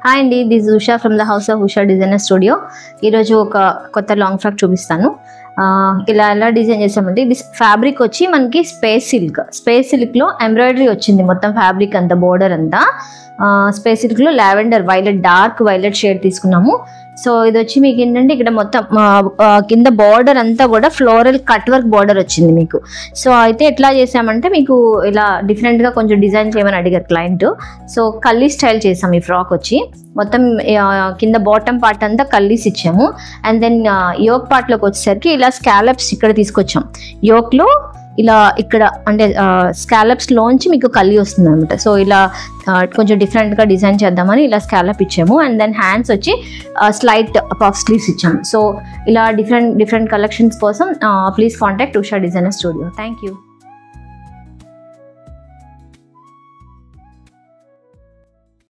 Hi అండి, this Usha from the house of Usha designer studio. ఈరోజు ఒక కొత్త లాంగ్ ఫ్రాక్ చూపిస్తాను. ఇలా ఎలా డిజైన్ చేసామంటే, ఇది ఫ్యాబ్రిక్ వచ్చి మనకి స్పేస్ సిల్క్లో ఎంబ్రాయిడరీ వచ్చింది మొత్తం ఫ్యాబ్రిక్ అంతా, బోర్డర్ అంతా స్పేస్ సిల్క్లో lavender violet, dark violet shade తీసుకున్నాము. సో ఇది వచ్చి మీకు ఏంటంటే ఇక్కడ మొత్తం కింద బార్డర్ అంతా కూడా ఫ్లోరల్ కట్ వర్క్ బార్డర్ వచ్చింది మీకు. సో అయితే ఎట్లా చేసామంటే, మీకు ఇలా డిఫరెంట్గా కొంచెం డిజైన్ చేయమని అడిగారు క్లయింట్. సో కల్లీ స్టైల్ చేసాం. ఈ ఫ్రాక్ వచ్చి మొత్తం కింద బాటమ్ పార్ట్ అంతా కల్లీస్ ఇచ్చాము. అండ్ దెన్ యోక్ పార్ట్లోకి వచ్చేసరికి ఇలా స్కాలప్స్ ఇక్కడ తీసుకొచ్చాం. యోక్లో ఇలా ఇక్కడ అంటే స్కాలప్స్ లోంచి మీకు కల్లి వస్తుంది అనమాట. సో ఇలా కొంచెం డిఫరెంట్గా డిజైన్ చేద్దామని ఇలా స్కాలప్ ఇచ్చాము. అండ్ దెన్ హ్యాండ్స్ వచ్చి స్లైట్ పఫ్ స్లీవ్స్ ఇచ్చాము. సో ఇలా డిఫరెంట్ కలెక్షన్స్ కోసం please contact Usha designer studio. Thank you.